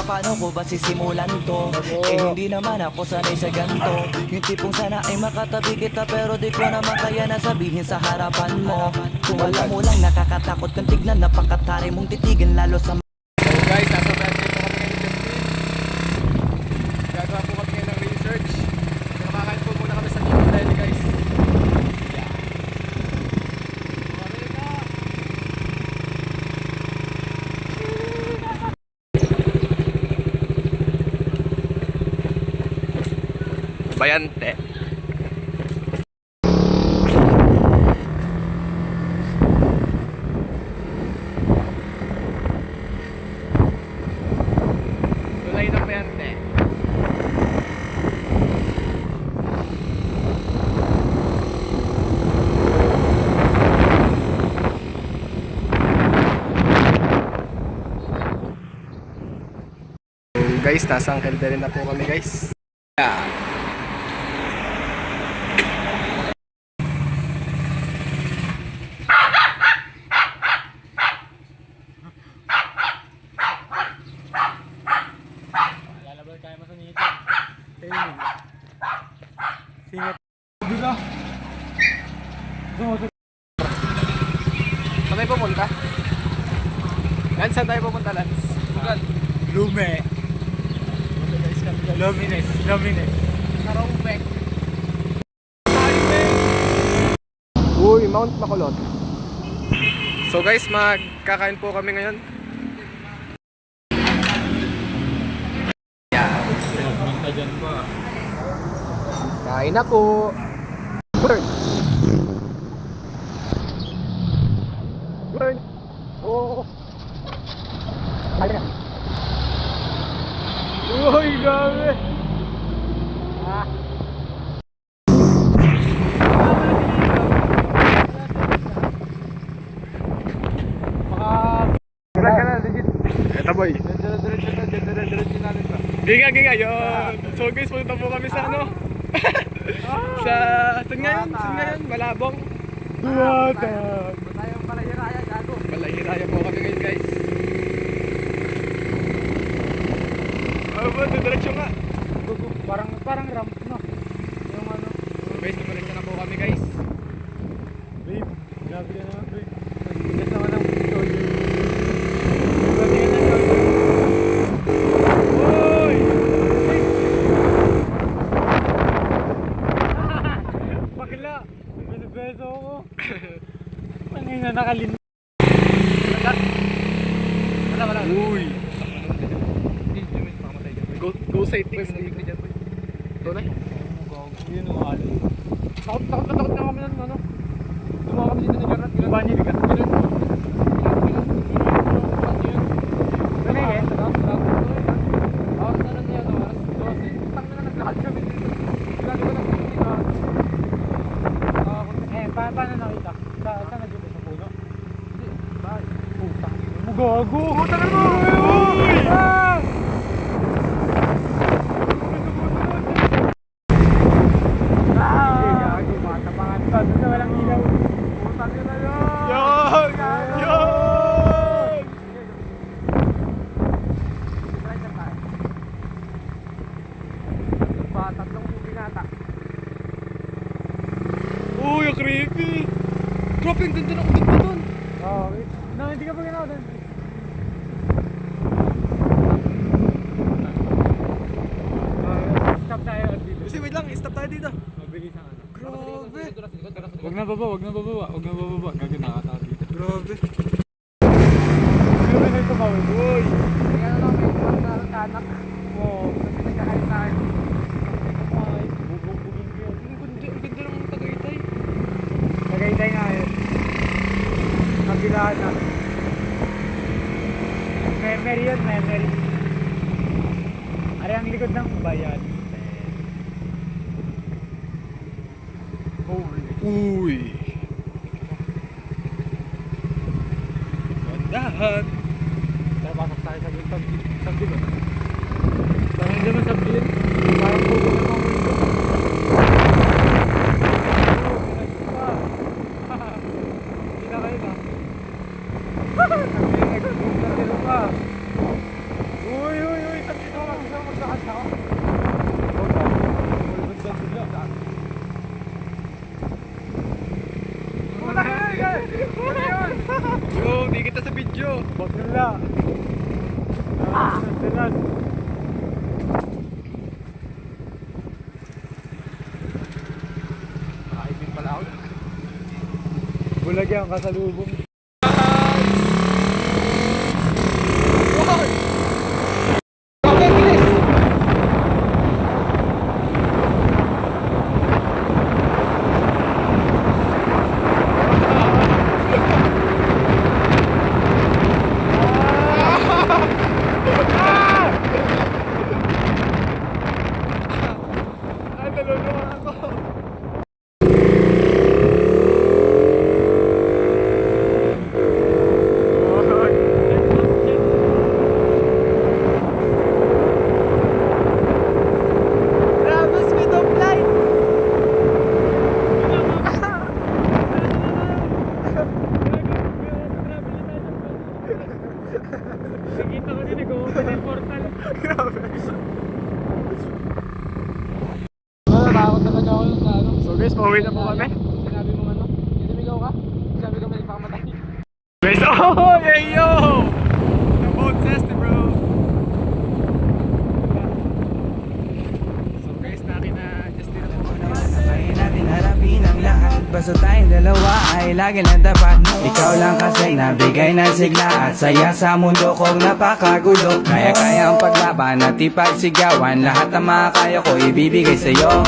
Paano ko ba sisimulan to? Eh hindi naman ako sanay sa ganto. Yung tipong sana ay makatabi kita, pero di ko naman kaya na sabihin sa harapan mo. Kung alam mo lang nakakatakot kang tignan, napakatari mong titigan lalo sa... So guys, nasa birthday po kami ngayon ni Justin. Gagawa po kami ngayon ng research. So makakain po muna kami sa Tito Deli guys. Yeah. Bayante. Tulay ng Bayante. So guys, nasa Uncle Darren na po kami guys. Yeah. Saan tayo pupunta? Lance, saan tayo pupunta, Lance? Lume. Lumines. Narawbek. Uy, Mount Makulot. So guys, magkakain po kami ngayon. Kain na po. Burn. Burn. Oh. Kain na. Uy, gabi. Ah. Eto boy. Ginga yun. So guys, punta po kami sa ano? Sa saan ngayon? Malabong. Duwatag. Balahiraya po kami ngayon guys. Aba, diretso nga. Parang ramp no. Yung ano. So guys, diretso na po kami guys. Babe, grabe ka naman babe. Nagbigas naman ng shoulder. Grabe ka na shoulder. Uy! Bakla. Beso ako. Pangay na nakalin. Wala. Uy! Go side things dito. Ito na. Yun ang ano. Takot na kami ng ano. Tumawa kami dito ng garat. Banyo ka. Ano yan? Paano nakita? Saan nagdito sa puno? Putang ina mo, gago! Putang ina mo! Uy! Gago, matapangan ka. Doon na walang ilaw. Putang ina yun! Yon! Tatlong pinata. Uy, ang creepy! Grabe, ang ganda doon! Oo, wait. No, hindi ka pa ginawa doon. Stop tayo dito. Kasi wait lang, stop tayo dito. Mabilis ang ano. Grabe! Huwag na bababa. Gagawin nakatawa dito. Grabe! Grabe na ito ba? Uy! Kaya na lang may anak. Oo. Nagkakain tayo. Ay, bubugin ko yun. Ang ganda ng Tagaytay. Tagaytay nga yun. Kabilaan na. Memory yun, memory. Ari ang likod ng bayan. Uy! Gandahan! Tara, pasok tayo sa gilid. Sabdi ba? Parang hindi naman sabdi yun. Parang pugo na mga mundo. Hindi na kayo ba? Bakla. Tiras. Nakaibig pala ako. Bulag yan, kasalubong. Okay, bilis! Ay, naluluwa ako. Grabe, speed of light! Nakita ko din, nag-open yung portal. Grabe. Natatakot talaga ako sa ano. So guys, pauwi na po kami. Sinabi mo ano? Sinimigaw ka? Sabi ko may pakamatay. Guys, oh! Hey yo! The boat test bro! So guys, Justin na po. Kaya natin harapin ang lahat. Basta tayong dalawa ay lagi lang tapat. Ikaw lang kasi nabigay ng sigla at saya sa mundo kong napakagulo. Kaya ang paglaban at ipagsigawan. Lahat ng makakaya ko ibibigay sa'yo.